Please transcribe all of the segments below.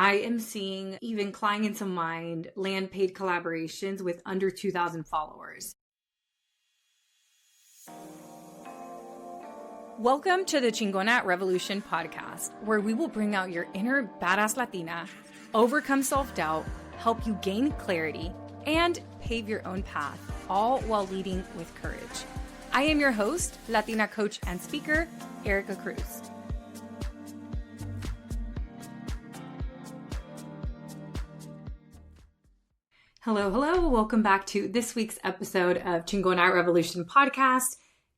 I am seeing even clients of mine land paid collaborations with under 2,000 followers. Welcome to the Chingona Revolution podcast, where we will bring out your inner badass Latina, overcome self-doubt, help you gain clarity, and pave your own path, all while leading with courage. I am your host, Latina coach and speaker, Erica Cruz. Hello. Welcome back to this week's episode of Chingona Revolution podcast.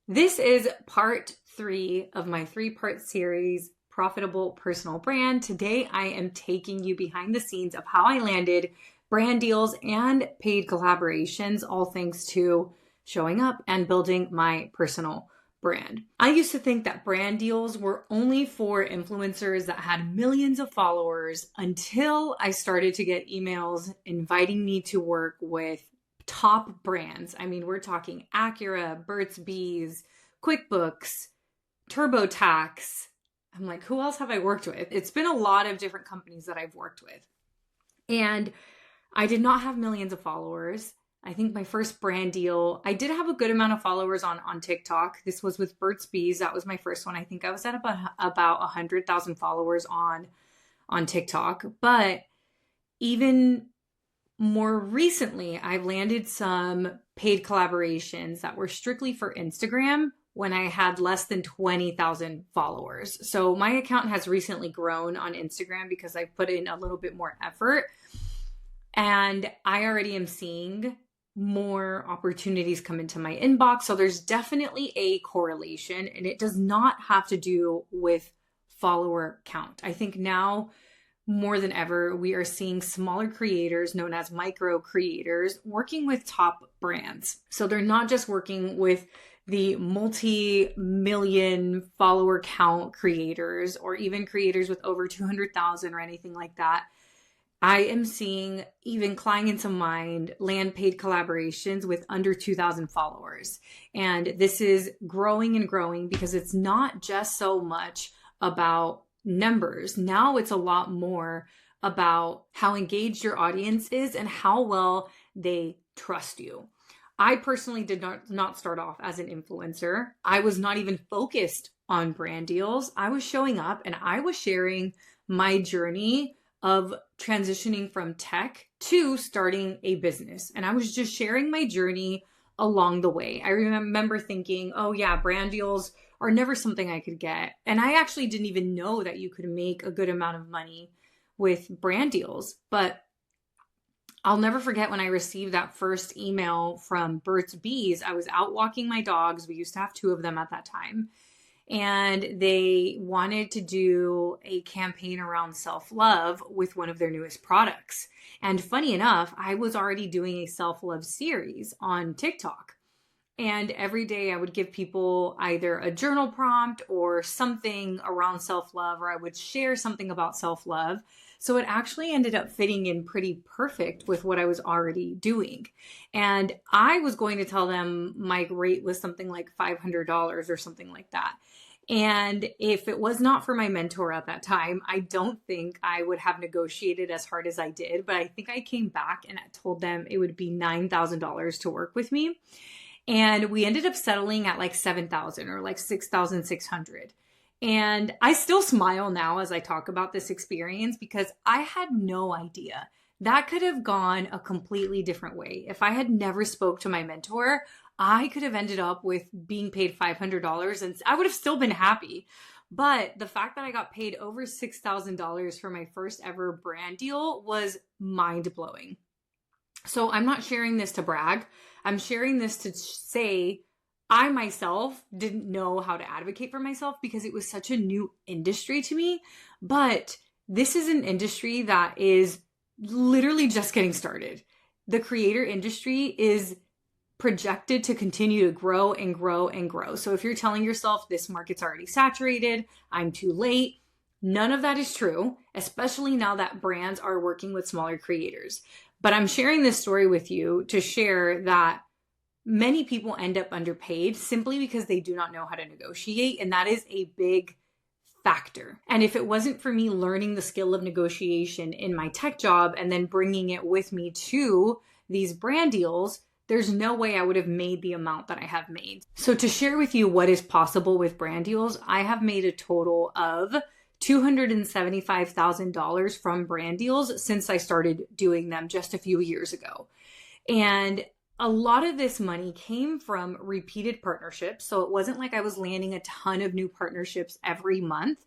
This is part 3 of my 3-part series, Profitable Personal Brand. Today, I am taking you behind the scenes of how I landed brand deals and paid collaborations, all thanks to showing up and building my personal brand. I used to think that brand deals were only for influencers that had millions of followers until I started to get emails inviting me to work with top brands. I mean, we're talking Acura, Burt's Bees, QuickBooks, TurboTax. I'm like, who else have I worked with? It's been a lot of different companies that I've worked with. And I did not have millions of followers. I think my first brand deal, I did have a good amount of followers on TikTok. This was with Burt's Bees. That was my first one. I think I was at about 100,000 followers on TikTok. But even more recently, I've landed some paid collaborations that were strictly for Instagram when I had less than 20,000 followers. So my account has recently grown on Instagram because I've put in a little bit more effort. And I already am seeing more opportunities come into my inbox. So there's definitely a correlation, and it does not have to do with follower count. I think now more than ever, we are seeing smaller creators known as micro creators working with top brands. So they're not just working with the multi-million follower count creators or even creators with over 200,000 or anything like that. I am seeing even clients of mine land paid collaborations with under 2,000 followers. And this is growing and growing because it's not just so much about numbers. Now it's a lot more about how engaged your audience is and how well they trust you. I personally did not start off as an influencer. I was not even focused on brand deals. I was showing up and I was sharing my journey of transitioning from tech to starting a business. And I was just sharing my journey along the way. I remember thinking, oh yeah, brand deals are never something I could get. And I actually didn't even know that you could make a good amount of money with brand deals. But I'll never forget when I received that first email from Burt's Bees. I was out walking my dogs. We used to have 2 of them at that time. And they wanted to do a campaign around self-love with one of their newest products. And funny enough, I was already doing a self-love series on TikTok. And every day I would give people either a journal prompt or something around self-love, or I would share something about self-love. So it actually ended up fitting in pretty perfect with what I was already doing. And I was going to tell them my rate was something like $500 or something like that. And if it was not for my mentor at that time, I don't think I would have negotiated as hard as I did. But I think I came back and I told them it would be $9,000 to work with me. And we ended up settling at like $7,000 or like $6,600. And I still smile now as I talk about this experience because I had no idea. That could have gone a completely different way. If I had never spoke to my mentor, I could have ended up with being paid $500 and I would have still been happy. But the fact that I got paid over $6,000 for my first ever brand deal was mind-blowing. So I'm not sharing this to brag. I'm sharing this to say I myself didn't know how to advocate for myself because it was such a new industry to me. But this is an industry that is literally just getting started. The creator industry is projected to continue to grow and grow and grow. So if you're telling yourself this market's already saturated, I'm too late, none of that is true, especially now that brands are working with smaller creators. But I'm sharing this story with you to share that many people end up underpaid simply because they do not know how to negotiate. And that is a big factor. And if it wasn't for me learning the skill of negotiation in my tech job and then bringing it with me to these brand deals, there's no way I would have made the amount that I have made. So to share with you what is possible with brand deals, I have made a total of $275,000 from brand deals since I started doing them just a few years ago. And a lot of this money came from repeated partnerships. So it wasn't like I was landing a ton of new partnerships every month,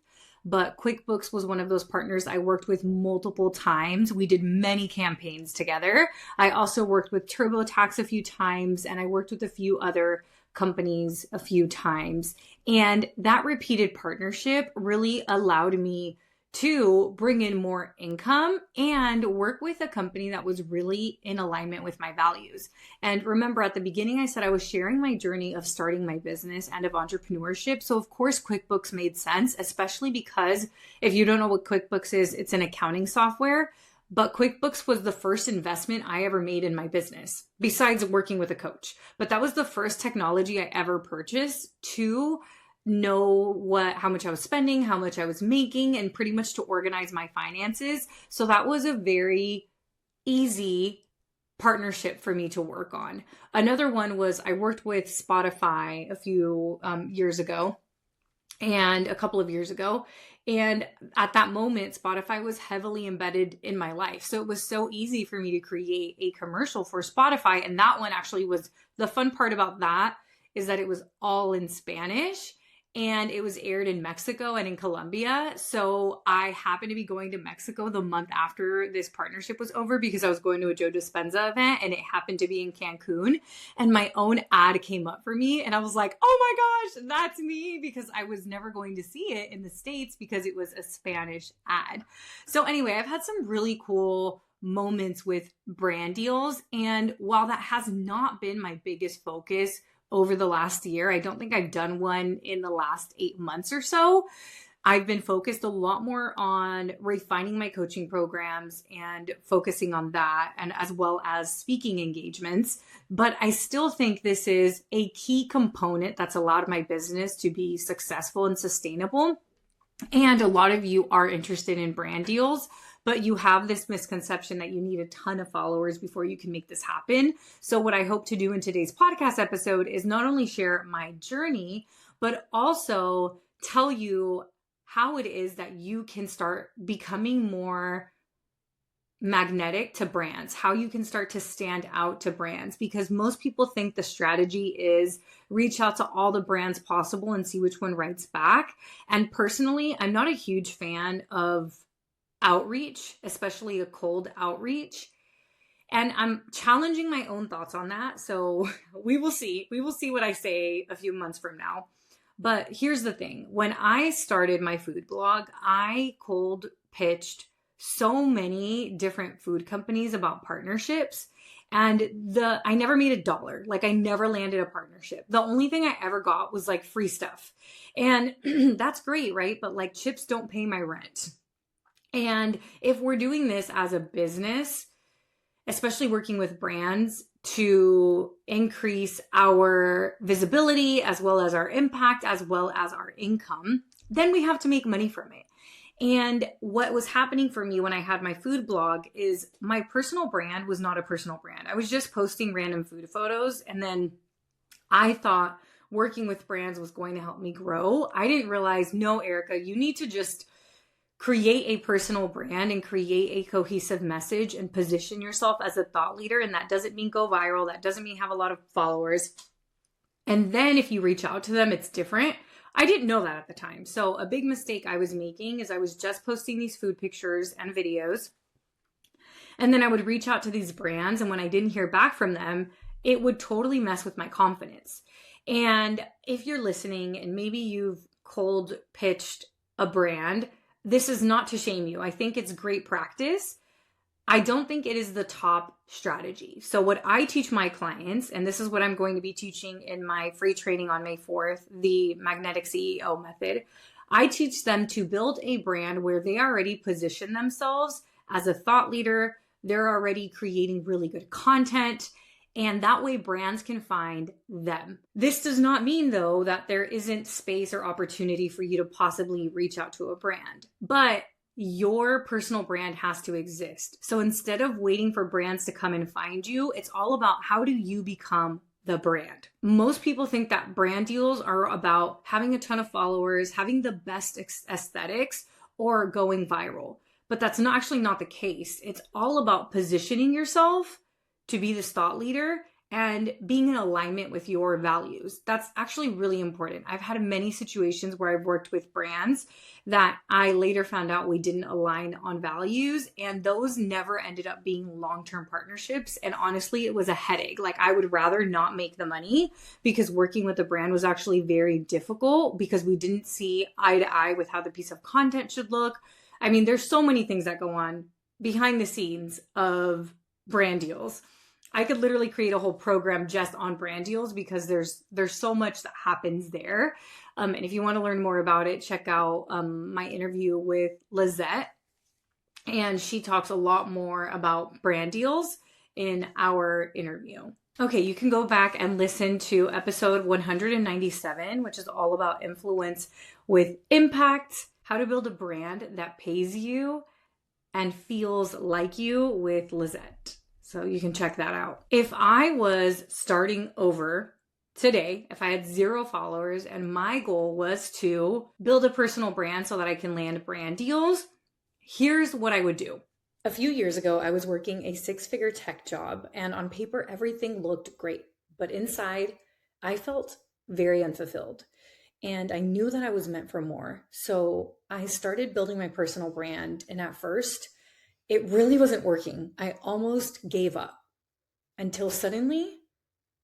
but QuickBooks was one of those partners I worked with multiple times. We did many campaigns together. I also worked with TurboTax a few times, and I worked with a few other companies a few times. And that repeated partnership really allowed me to bring in more income and work with a company that was really in alignment with my values. And remember, at the beginning, I said I was sharing my journey of starting my business and of entrepreneurship. So of course, QuickBooks made sense, especially because if you don't know what QuickBooks is, it's an accounting software. But QuickBooks was the first investment I ever made in my business, besides working with a coach. But that was the first technology I ever purchased to know how much I was spending, how much I was making, and pretty much to organize my finances. So that was a very easy partnership for me to work on. Another one was I worked with Spotify a few years ago and a couple of years ago. And at that moment, Spotify was heavily embedded in my life. So it was so easy for me to create a commercial for Spotify. And that one actually was, the fun part about that is that it was all in Spanish. And it was aired in Mexico and in Colombia. So I happened to be going to Mexico the month after this partnership was over because I was going to a Joe Dispenza event and it happened to be in Cancun. And my own ad came up for me. And I was like, oh my gosh, that's me, because I was never going to see it in the States because it was a Spanish ad. So anyway, I've had some really cool moments with brand deals. And while that has not been my biggest focus over the last year, I don't think I've done one in the last 8 months or so. I've been focused a lot more on refining my coaching programs and focusing on that, and as well as speaking engagements. But I still think this is a key component that's allowed my business to be successful and sustainable. And a lot of you are interested in brand deals, but you have this misconception that you need a ton of followers before you can make this happen. So what I hope to do in today's podcast episode is not only share my journey, but also tell you how it is that you can start becoming more magnetic to brands, how you can start to stand out to brands, because most people think the strategy is reach out to all the brands possible and see which one writes back. And personally, I'm not a huge fan of outreach, especially a cold outreach. And I'm challenging my own thoughts on that. So we will see. We will see what I say a few months from now. But here's the thing. When I started my food blog, I cold pitched so many different food companies about partnerships. And I never made $1. Like I never landed a partnership. The only thing I ever got was like free stuff. And that's great, right? But like chips don't pay my rent. And if we're doing this as a business, especially working with brands to increase our visibility as well as our impact, as well as our income, then we have to make money from it. And what was happening for me when I had my food blog is my personal brand was not a personal brand. I was just posting random food photos. And then I thought working with brands was going to help me grow. I didn't realize, no, Erica, you need to just create a personal brand and create a cohesive message and position yourself as a thought leader. And that doesn't mean go viral. That doesn't mean have a lot of followers. And then if you reach out to them, it's different. I didn't know that at the time. So a big mistake I was making is I was just posting these food pictures and videos. And then I would reach out to these brands. And when I didn't hear back from them, it would totally mess with my confidence. And if you're listening and maybe you've cold pitched a brand, this is not to shame you. I think it's great practice. I don't think it is the top strategy. So what I teach my clients, and this is what I'm going to be teaching in my free training on May 4th, the Magnetic CEO method, I teach them to build a brand where they already position themselves as a thought leader. They're already creating really good content. And that way brands can find them. This does not mean, though, that there isn't space or opportunity for you to possibly reach out to a brand. But your personal brand has to exist. So instead of waiting for brands to come and find you, it's all about how do you become the brand. Most people think that brand deals are about having a ton of followers, having the best aesthetics, or going viral. But that's actually not the case. It's all about positioning yourself to be this thought leader and being in alignment with your values. That's actually really important. I've had many situations where I've worked with brands that I later found out we didn't align on values, and those never ended up being long-term partnerships. And honestly, it was a headache. Like, I would rather not make the money because working with the brand was actually very difficult because we didn't see eye to eye with how the piece of content should look. I mean, there's so many things that go on behind the scenes of brand deals. I could literally create a whole program just on brand deals because there's so much that happens there. And if you want to learn more about it, check out my interview with Lizette. And she talks a lot more about brand deals in our interview. Okay, you can go back and listen to episode 197, which is all about influence with impact, how to build a brand that pays you and feels like you with Lizette. So you can check that out. If I was starting over today, if I had 0 followers and my goal was to build a personal brand so that I can land brand deals, here's what I would do. A few years ago, I was working a 6-figure tech job, and on paper, everything looked great. But inside, I felt very unfulfilled. And I knew that I was meant for more. So I started building my personal brand. And at first, it really wasn't working. I almost gave up until suddenly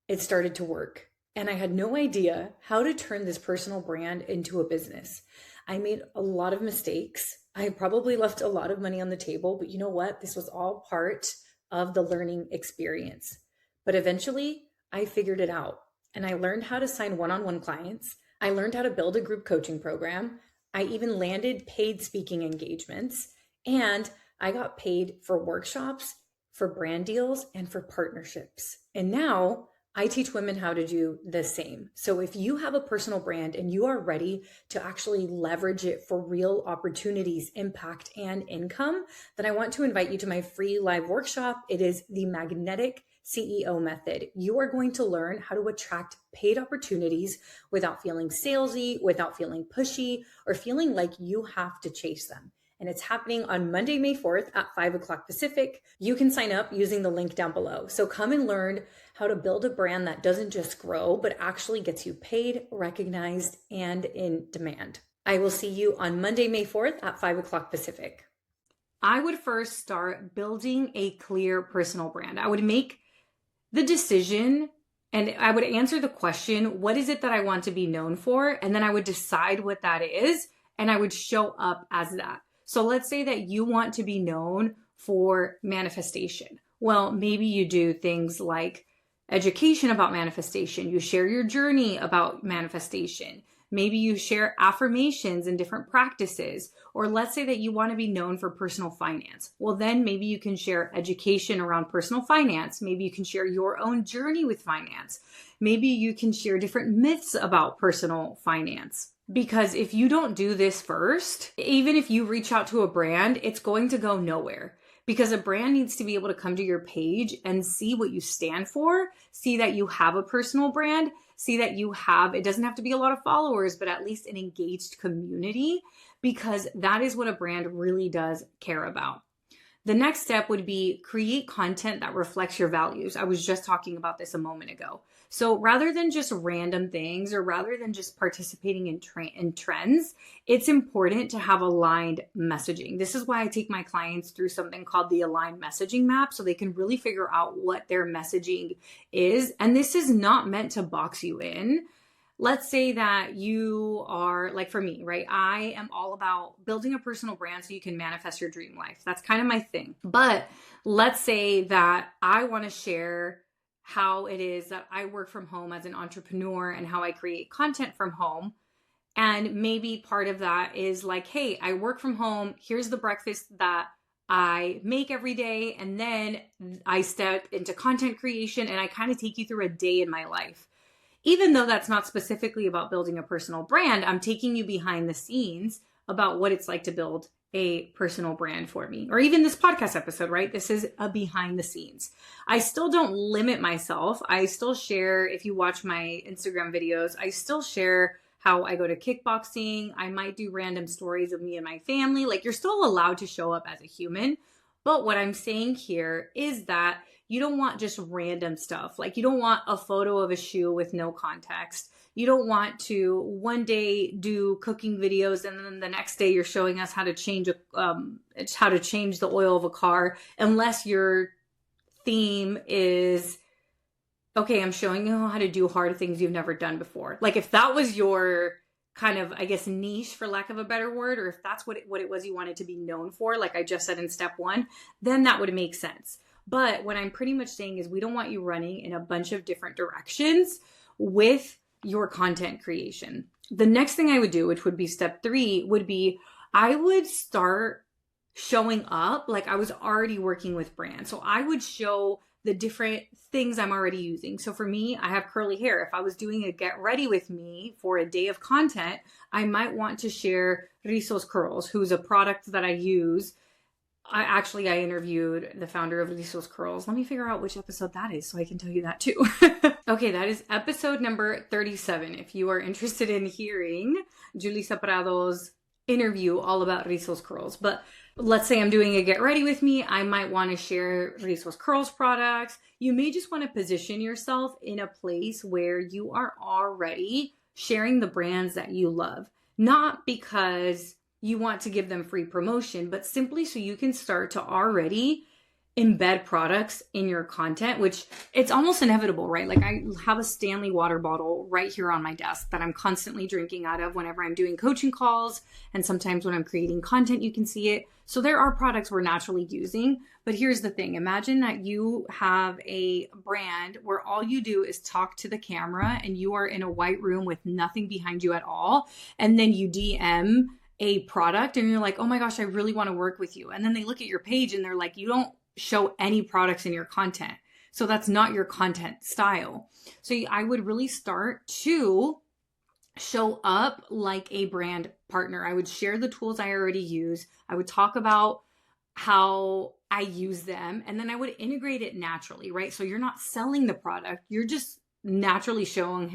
it started to work. And I had no idea how to turn this personal brand into a business. I made a lot of mistakes. I probably left a lot of money on the table, but you know what? This was all part of the learning experience. But eventually I figured it out, and I learned how to sign one-on-one clients. I learned how to build a group coaching program. I even landed paid speaking engagements, and I got paid for workshops, for brand deals, and for partnerships. And now I teach women how to do the same. So if you have a personal brand and you are ready to actually leverage it for real opportunities, impact, and income, then I want to invite you to my free live workshop. It is the Magnetic CEO method. You are going to learn how to attract paid opportunities without feeling salesy, without feeling pushy, or feeling like you have to chase them. And it's happening on Monday, May 4th at 5 o'clock Pacific. You can sign up using the link down below. So come and learn how to build a brand that doesn't just grow, but actually gets you paid, recognized, and in demand. I will see you on Monday, May 4th at 5 o'clock Pacific. I would first start building a clear personal brand. I would make the decision and I would answer the question, what is it that I want to be known for? And then I would decide what that is, and I would show up as that. So let's say that you want to be known for manifestation. Well, maybe you do things like education about manifestation. You share your journey about manifestation. Maybe you share affirmations and different practices. Or let's say that you want to be known for personal finance. Well, then maybe you can share education around personal finance. Maybe you can share your own journey with finance. Maybe you can share different myths about personal finance. Because if you don't do this first, even if you reach out to a brand, it's going to go nowhere. Because a brand needs to be able to come to your page and see what you stand for, see that you have a personal brand, see that you have, it doesn't have to be a lot of followers, but at least an engaged community, because that is what a brand really does care about. The next step would be create content that reflects your values. I was just talking about this a moment ago. So rather than just random things or rather than just participating in trends, it's important to have aligned messaging. This is why I take my clients through something called the aligned messaging map so they can really figure out what their messaging is. And this is not meant to box you in. Let's say that you are, like for me, right? I am all about building a personal brand so you can manifest your dream life. That's kind of my thing. But let's say that I want to share how it is that I work from home as an entrepreneur and how I create content from home. And maybe part of that is like, hey, I work from home. Here's the breakfast that I make every day, and then I step into content creation and I kind of take you through a day in my life. Even though that's not specifically about building a personal brand, I'm taking you behind the scenes about what it's like to build a personal brand for me. Or even this podcast episode, right? This is a behind the scenes. I still don't limit myself. I still share, if you watch my Instagram videos, I still share how I go to kickboxing. I might do random stories of me and my family. Like, you're still allowed to show up as a human. But what I'm saying here is that you don't want just random stuff. Like, you don't want a photo of a shoe with no context. You don't want to one day do cooking videos and then the next day you're showing us how to change the oil of a car, unless your theme is, okay, I'm showing you how to do hard things you've never done before. Like, if that was your kind of, I guess, niche, for lack of a better word, or if that's what it was you wanted to be known for, like I just said in step 1, then that would make sense. But what I'm pretty much saying is we don't want you running in a bunch of different directions with your content creation. The next thing I would do, which would be step 3, would be I would start showing up like I was already working with brands. So I would show the different things I'm already using. So for me, I have curly hair. If I was doing a get ready with me for a day of content, I might want to share Rizos Curls, who's a product that I use. I interviewed the founder of Rizos Curls. Let me figure out which episode that is so I can tell you that too. Okay, that is episode number 37. If you are interested in hearing Julissa Prado's interview all about Rizos Curls. But let's say I'm doing a get ready with me. I might want to share Rizos Curls products. You may just want to position yourself in a place where you are already sharing the brands that you love. Not because you want to give them free promotion, but simply so you can start to already embed products in your content, which it's almost inevitable, right? Like, I have a Stanley water bottle right here on my desk that I'm constantly drinking out of whenever I'm doing coaching calls. And sometimes when I'm creating content, you can see it. So there are products we're naturally using. But here's the thing. Imagine that you have a brand where all you do is talk to the camera and you are in a white room with nothing behind you at all. And then you DM a product and you're like, oh my gosh, I really want to work with you. And then they look at your page and they're like, you don't show any products in your content. So that's not your content style. So I would really start to show up like a brand partner. I would share the tools I already use. I would talk about how I use them, and then I would integrate it naturally, right? So you're not selling the product. You're just naturally showing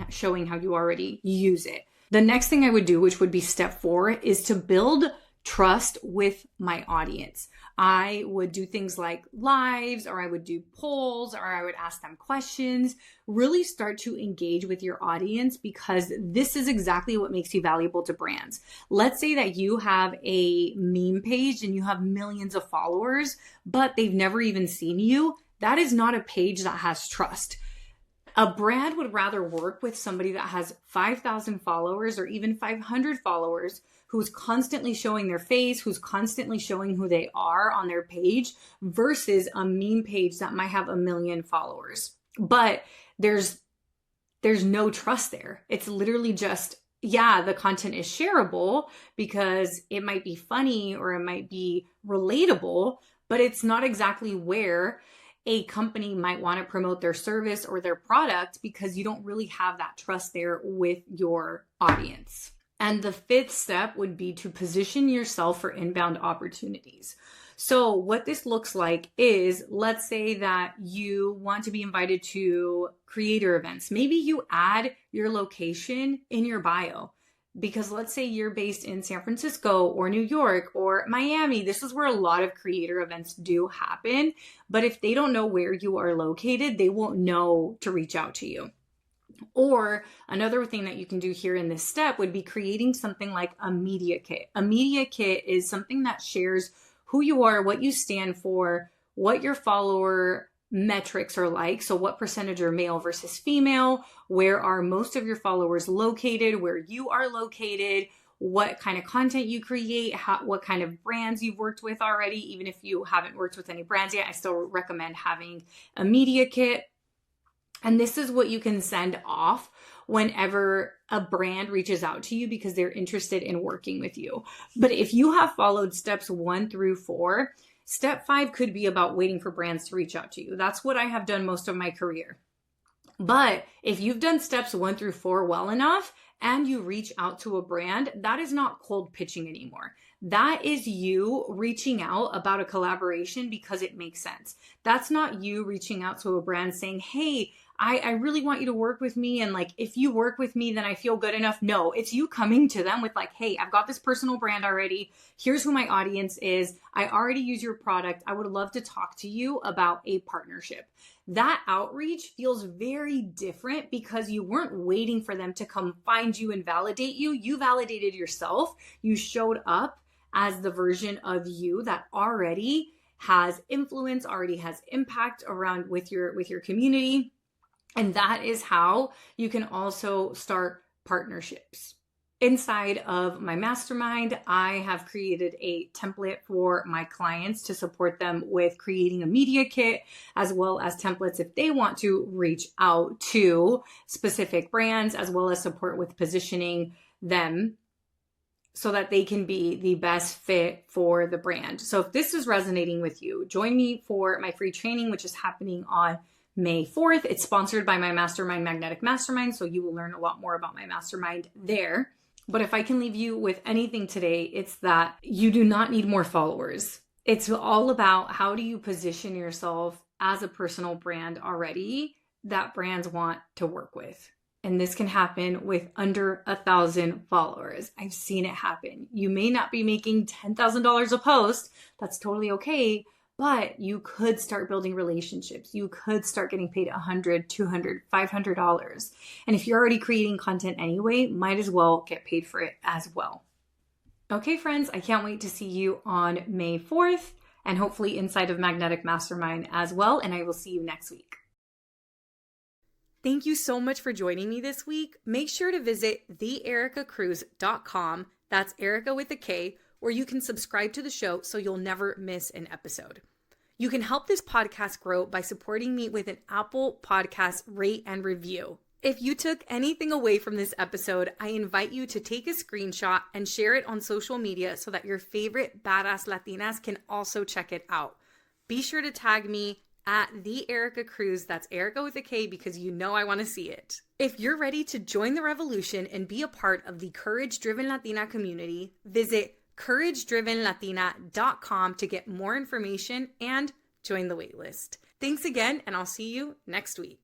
how you already use it. The next thing I would do, which would be step 4, is to build trust with my audience. I would do things like lives, or I would do polls, or I would ask them questions. Really start to engage with your audience, because this is exactly what makes you valuable to brands. Let's say that you have a meme page and you have millions of followers, but they've never even seen you. That is not a page that has trust. A brand would rather work with somebody that has 5,000 followers or even 500 followers, who's constantly showing their face, who's constantly showing who they are on their page, versus a meme page that might have 1 million followers. But there's no trust there. It's literally just, yeah, the content is shareable because it might be funny or it might be relatable, but it's not exactly where a company might want to promote their service or their product, because you don't really have that trust there with your audience. And the 5th step would be to position yourself for inbound opportunities. So what this looks like is, let's say that you want to be invited to creator events. Maybe you add your location in your bio. Because let's say you're based in San Francisco or New York or Miami. This is where a lot of creator events do happen. But if they don't know where you are located, they won't know to reach out to you. Or another thing that you can do here in this step would be creating something like a media kit. A media kit is something that shares who you are, what you stand for, what your follower metrics are like. So what percentage are male versus female? Where are most of your followers located? Where you are located? What kind of content you create? What kind of brands you've worked with already? Even if you haven't worked with any brands yet, I still recommend having a media kit. And this is what you can send off whenever a brand reaches out to you because they're interested in working with you. But if you have followed steps 1 through 4, Step 5 could be about waiting for brands to reach out to you. That's what I have done most of my career. But if you've done steps 1 through 4 well enough and you reach out to a brand, that is not cold pitching anymore. That is you reaching out about a collaboration because it makes sense. That's not you reaching out to a brand saying, hey, I really want you to work with me. And like, if you work with me, then I feel good enough. No, it's you coming to them with like, hey, I've got this personal brand already. Here's who my audience is. I already use your product. I would love to talk to you about a partnership. That outreach feels very different because you weren't waiting for them to come find you and validate you. You validated yourself. You showed up as the version of you that already has influence, already has impact around with your community. And that is how you can also start partnerships. Inside of my mastermind, I have created a template for my clients to support them with creating a media kit, as well as templates if they want to reach out to specific brands, as well as support with positioning them so that they can be the best fit for the brand. So if this is resonating with you, join me for my free training, which is happening on May 4th. It's sponsored by my mastermind, Magnetic Mastermind, so you will learn a lot more about my mastermind there. But if I can leave you with anything today, it's that you do not need more followers. It's all about how do you position yourself as a personal brand already that brands want to work with. And this can happen with under 1,000 followers. I've seen it happen. You may not be making $10,000 a post. That's totally okay. But you could start building relationships. You could start getting paid $100, $200, $500. And if you're already creating content anyway, might as well get paid for it as well. Okay, friends, I can't wait to see you on May 4th and hopefully inside of Magnetic Mastermind as well. And I will see you next week. Thank you so much for joining me this week. Make sure to visit theericacruz.com. That's Erica with a K, where you can subscribe to the show so you'll never miss an episode. You can help this podcast grow by supporting me with an Apple Podcast rate and review. If you took anything away from this episode, I invite you to take a screenshot and share it on social media so that your favorite badass Latinas can also check it out. Be sure to tag me at the Erica Cruz. That's Erica with a K, because you know I want to see it. If you're ready to join the revolution and be a part of the Courage Driven Latina community, visit couragedrivenlatina.com to get more information and join the waitlist. Thanks again, and I'll see you next week.